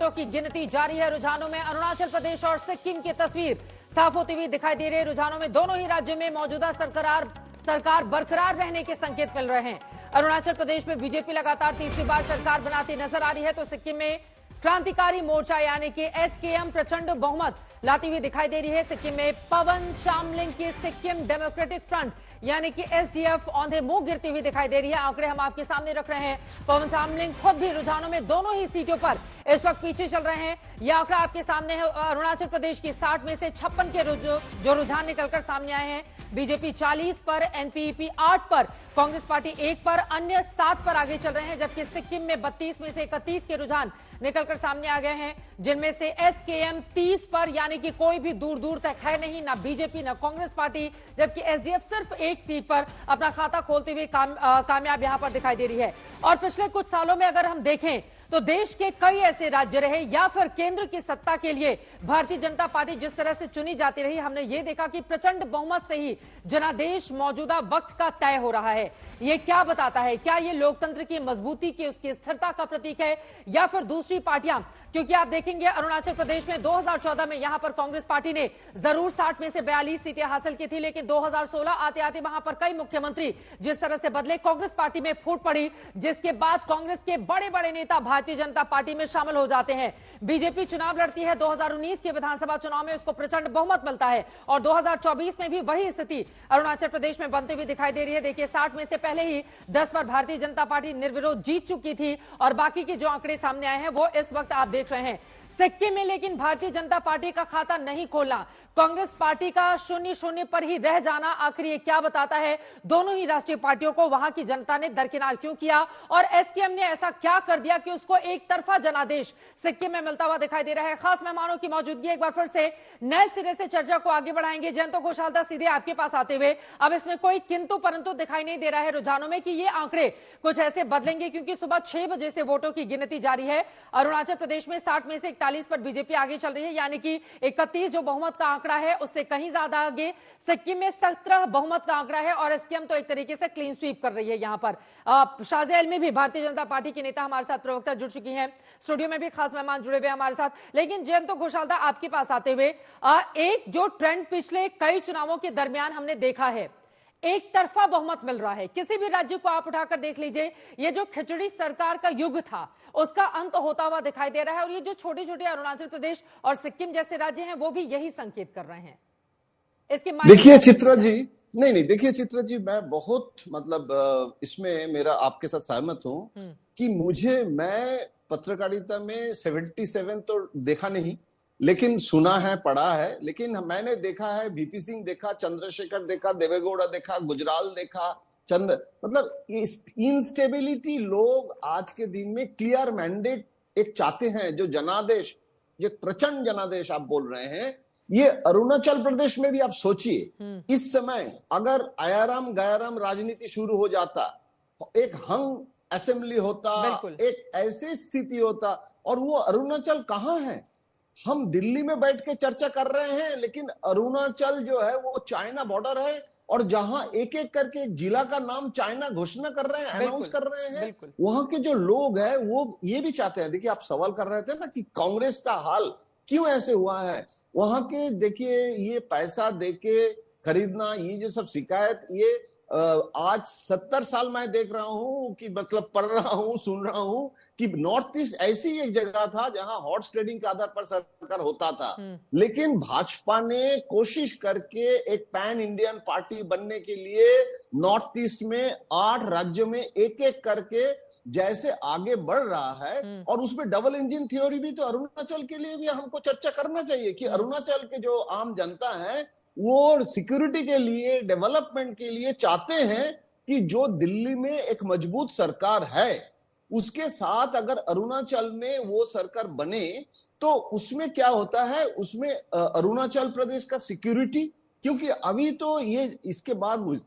वोटों की गिनती जारी है। रुझानों में अरुणाचल प्रदेश और सिक्किम की तस्वीर साफ होती हुई दिखाई दे रही है। रुझानों में दोनों ही राज्यों में मौजूदा सरकार बरकरार रहने के संकेत मिल रहे हैं। अरुणाचल प्रदेश में बीजेपी लगातार तीसरी बार सरकार बनाती नजर आ रही है, तो सिक्किम में क्रांतिकारी मोर्चा यानी कि एसकेएम प्रचंड बहुमत लाती हुई दिखाई दे रही है। सिक्किम में पवन चामलिंग की सिक्किम डेमोक्रेटिक फ्रंट यानी कि एसडीएफ औंधे मुंह गिरती हुई दिखाई दे रही है। आंकड़े हम आपके सामने रख रहे हैं। पवन चामलिंग खुद भी रुझानों में दोनों ही सीटों पर इस वक्त पीछे चल रहे हैं। यह आंकड़ा आपके सामने है। अरुणाचल प्रदेश की 60 में से 56 के जो रुझान निकलकर सामने आए हैं। बीजेपी 40 पर, एनपीपी 8 पर, कांग्रेस पार्टी 1 पर, अन्य 7 पर आगे चल रहे हैं। जबकि सिक्किम में 32 में से 31 के रुझान निकलकर सामने आ गए हैं, जिनमें से एसकेएम 30 पर, यानी कि कोई भी दूर दूर तक है नहीं, ना बीजेपी ना कांग्रेस पार्टी। जबकि एसडीएफ सिर्फ एक सीट पर अपना खाता खोलते हुए कामयाब यहां पर दिखाई दे रही है। और पिछले कुछ सालों में अगर हम देखें तो देश के कई ऐसे राज्य रहे या फिर केंद्र की सत्ता के लिए भारतीय जनता पार्टी जिस तरह से चुनी जाती रही, हमने ये देखा कि प्रचंड बहुमत से ही जनादेश मौजूदा वक्त का तय हो रहा है। ये क्या बताता है? क्या ये लोकतंत्र की मजबूती की, उसकी स्थिरता का प्रतीक है, या फिर दूसरी पार्टियां? क्योंकि आप देखेंगे अरुणाचल प्रदेश में 2014 में यहां पर कांग्रेस पार्टी ने जरूर 60 में से 42 सीटें हासिल की थी, लेकिन 2016 आते आते वहां पर कई मुख्यमंत्री जिस तरह से बदले, कांग्रेस पार्टी में फूट पड़ी, जिसके बाद कांग्रेस के बड़े बड़े नेता भारतीय जनता पार्टी में शामिल हो जाते हैं। बीजेपी चुनाव लड़ती है, 2019 के विधानसभा चुनाव में उसको प्रचंड बहुमत मिलता है और 2024 में भी वही स्थिति अरुणाचल प्रदेश में बनती हुई दिखाई दे रही है। देखिए, 60 में से पहले ही 10 पर भारतीय जनता पार्टी निर्विरोध जीत चुकी थी और बाकी के जो आंकड़े सामने आए हैं वो इस वक्त आप देख रहे हैं। सिक्किम में लेकिन भारतीय जनता पार्टी का खाता नहीं खोलना, कांग्रेस पार्टी का 0-0 पर ही रह जाना, आखिर ये क्या बताता है? दोनों ही राष्ट्रीय पार्टियों को वहां की जनता ने दरकिनार क्यों किया और एसकेएम ने ऐसा क्या कर दिया कि उसको एक तरफा जनादेश सिक्किम में मिलता हुआ दिखाई दे रहा है? खास मेहमानों की मौजूदगी, एक बार फिर से नए सिरे से चर्चा को आगे बढ़ाएंगे। जयंत घोषाल सीधे आपके पास आते हुए, अब इसमें कोई किंतु परंतु दिखाई नहीं दे रहा है रुझानों में कि ये आंकड़े कुछ ऐसे बदलेंगे, क्योंकि सुबह 6 बजे से वोटों की गिनती जारी है। अरुणाचल प्रदेश में 60 में से 41 पर बीजेपी आगे चल रही है, यानी कि 31 जो बहुमत का आंकड़ा है उससे कहीं ज्यादा आगे। सिक्किम में 17 बहुमत का आंकड़ा है और एसकेएम तो एक तरीके से क्लीन स्वीप कर रही है। यहां पर शाहजेल में भी भारतीय जनता पार्टी के नेता हमारे साथ, प्रवक्ता जुड़ चुकी हैं, स्टूडियो में भी खास मेहमान जुड़े हुए हमारे साथ। लेकिन जयंत घोषाल आपके पास आते हुए, एक जो ट्रेंड पिछले कई चुनावों के दरमियान हमने देखा है, एक तरफा बहुमत मिल रहा है। किसी भी राज्य को आप उठाकर देख लीजिए, ये जो खिचड़ी सरकार का युग था उसका अंत होता हुआ दिखाई दे रहा है और ये जो छोटे छोटे अरुणाचल प्रदेश और सिक्किम जैसे राज्य हैं वो भी यही संकेत कर रहे हैं। इसके देखिए चित्रा जी, नहीं देखिए चित्रा जी, मैं बहुत इसमें मेरा आपके साथ सहमत हूं कि मैं पत्रकारिता में 77 तो देखा नहीं, लेकिन सुना है, पढ़ा है। लेकिन मैंने देखा है, वीपी सिंह देखा, चंद्रशेखर देखा, देवेगौड़ा देखा, गुजराल देखा, इंस्टेबिलिटी। लोग आज के दिन में क्लियर मैंडेट एक चाहते हैं, जो जनादेश, जो प्रचंड जनादेश आप बोल रहे हैं, ये अरुणाचल प्रदेश में भी आप सोचिए, इस समय अगर आयाराम गयाराम राजनीति शुरू हो जाता, एक हंग असेंबली होता, एक ऐसी स्थिति होता, और वो अरुणाचल कहाँ है? हम दिल्ली में बैठ के चर्चा कर रहे हैं, लेकिन अरुणाचल जो है वो चाइना बॉर्डर है और जहां एक एक करके एक जिला का नाम चाइना घोषणा कर रहे हैं, अनाउंस कर रहे हैं। वहां के जो लोग हैं वो ये भी चाहते हैं। देखिए, आप सवाल कर रहे थे ना कि कांग्रेस का हाल क्यों ऐसे हुआ है, वहां के देखिए ये पैसा देके खरीदना, ये जो सब शिकायत, ये आज 70 साल मैं देख रहा हूं कि पढ़ रहा हूं, सुन रहा हूं कि नॉर्थ ईस्ट ऐसी एक जगह था जहां हॉर्स ट्रेडिंग के आधार पर सरकार होता था। लेकिन भाजपा ने कोशिश करके एक पैन इंडियन पार्टी बनने के लिए नॉर्थ ईस्ट में 8 राज्यों में एक एक करके जैसे आगे बढ़ रहा है, और उसमें डबल इंजन थ्योरी भी तो अरुणाचल के लिए भी हमको चर्चा करना चाहिए कि अरुणाचल के जो आम जनता है वो सिक्योरिटी के लिए, डेवलपमेंट के लिए चाहते हैं कि जो दिल्ली में एक मजबूत सरकार है उसके साथ अगर अरुणाचल में वो सरकार बने तो उसमें क्या होता है, उसमें अरुणाचल प्रदेश का सिक्योरिटी, क्योंकि अभी तो ये इसके बाद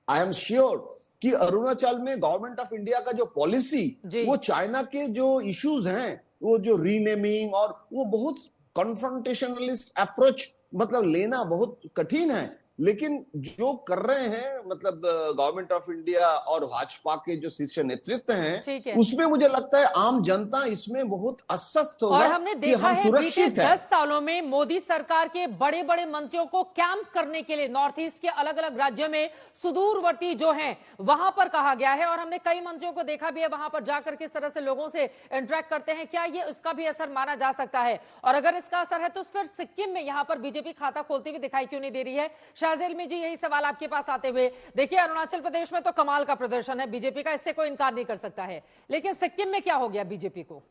आई एम श्योर कि अरुणाचल में गवर्नमेंट ऑफ इंडिया का जो पॉलिसी, वो चाइना के जो इश्यूज हैं, वो जो रीनेमिंग और वो बहुत कॉन्फ्रंटेशनलिस्ट अप्रोच लेना बहुत कठिन है। लेकिन जो कर रहे हैं मतलब गवर्नमेंट ऑफ इंडिया और भाजपा के जो शीर्ष नेतृत्व ठीक हैं, है। उसमें मुझे लगता है आम जनता इसमें बहुत अस्वस्थ और होगा हमने कि देखा हम है बीते सुरक्षित है। 10 सालों में मोदी सरकार के बड़े बड़े मंत्रियों को कैंप करने के लिए नॉर्थ ईस्ट के अलग अलग राज्यों में सुदूरवर्ती जो हैं वहां पर कहा गया है, और हमने कई मंत्रियों को देखा भी है वहां पर जाकर किस तरह से लोगों से इंटरेक्ट करते हैं। क्या ये उसका भी असर माना जा सकता है? और अगर इसका असर है तो फिर सिक्किम में यहां पर बीजेपी खाता खोलती हुई दिखाई क्यों नहीं दे रही है? शाहजेल में जी, यही सवाल आपके पास आते हुए, देखिए अरुणाचल प्रदेश में तो कमाल का प्रदर्शन है बीजेपी का, इससे कोई इनकार नहीं कर सकता है, लेकिन सिक्किम में क्या हो गया बीजेपी को?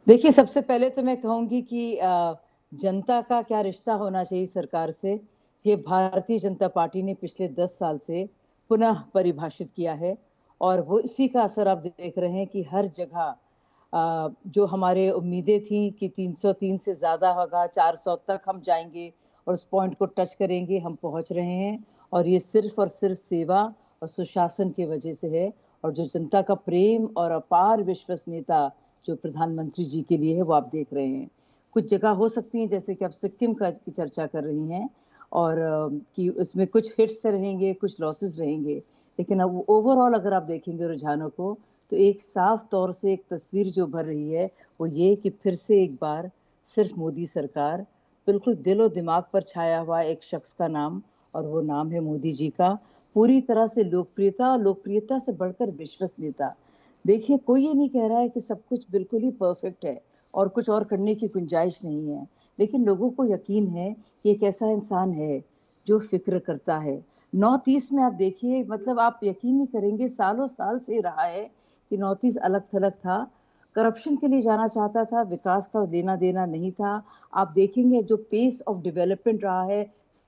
देखिए, सबसे पहले तो मैं कहूँगी कि जनता का क्या रिश्ता होना चाहिए सरकार से, ये भारतीय जनता पार्टी ने पिछले 10 साल से पुनः परिभाषित किया है, और वो इसी का असर आप देख रहे हैं कि हर जगह जो हमारे उम्मीदें थी कि 303 से ज़्यादा होगा, 400 तक हम जाएंगे और उस पॉइंट को टच करेंगे, हम पहुंच रहे हैं। और ये सिर्फ और सिर्फ सेवा और सुशासन की वजह से है, और जो जनता का प्रेम और अपार विश्वसनीयता जो प्रधानमंत्री जी के लिए है वो आप देख रहे हैं। कुछ जगह हो सकती हैं जैसे कि आप सिक्किम का की चर्चा कर रही हैं, और कि उसमें कुछ हिट्स रहेंगे, कुछ लॉसेस रहेंगे, लेकिन अब ओवरऑल अगर आप देखेंगे रुझानों को तो एक साफ तौर से एक तस्वीर जो भर रही है वो ये कि फिर से एक बार सिर्फ मोदी सरकार, बिल्कुल दिलो दिमाग पर छाया हुआ एक शख्स का नाम, और वो नाम है मोदी जी का, पूरी तरह से लोकप्रियता से बढ़कर विश्वसनीयता। देखिए, कोई ये नहीं कह रहा है कि सब कुछ बिल्कुल ही परफेक्ट है और कुछ और करने की गुंजाइश नहीं है, लेकिन लोगों को यकीन है कि एक ऐसा इंसान है जो फिक्र करता है। नॉर्थ ईस्ट में आप देखिए, मतलब आप यकीन नहीं करेंगे, सालों साल से रहा है कि नॉर्थ ईस्ट अलग थलग था, करप्शन के लिए जाना चाहता था, विकास का लेना देना नहीं था। आप देखेंगे जो पेस ऑफ डेवलपमेंट रहा है,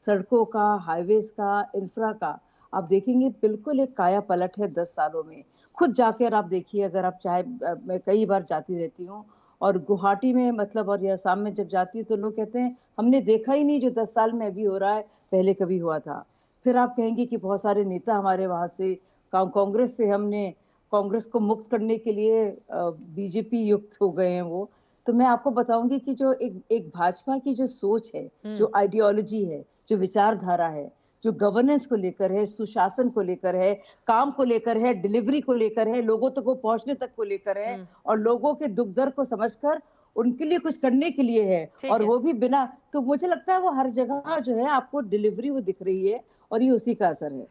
सड़कों का, हाईवेज का, इंफ्रा का, आप देखेंगे बिल्कुल एक काया पलट है 10 सालों में। खुद जाकर आप देखिए, अगर आप चाहे, मैं कई बार जाती रहती हूँ, और गुवाहाटी में मतलब और असम में जब जाती है तो लोग कहते हैं हमने देखा ही नहीं जो 10 साल में अभी हो रहा है, पहले कभी हुआ था। फिर आप कहेंगे कि बहुत सारे नेता हमारे वहां से कांग्रेस से, हमने कांग्रेस को मुक्त करने के लिए बीजेपी युक्त हो गए हैं वो। तो मैं आपको बताऊंगी कि जो एक भाजपा की जो सोच है, जो आइडियोलॉजी है, जो विचारधारा है, जो गवर्नेंस को लेकर है, सुशासन को लेकर है, काम को लेकर है, डिलीवरी को लेकर है, लोगों तक वो पहुंचने तक को लेकर है, और लोगों के दुख दर्द को समझकर उनके लिए कुछ करने के लिए है, और वो भी बिना, तो मुझे लगता है वो हर जगह जो है आपको डिलीवरी वो दिख रही है, और ये उसी का असर है।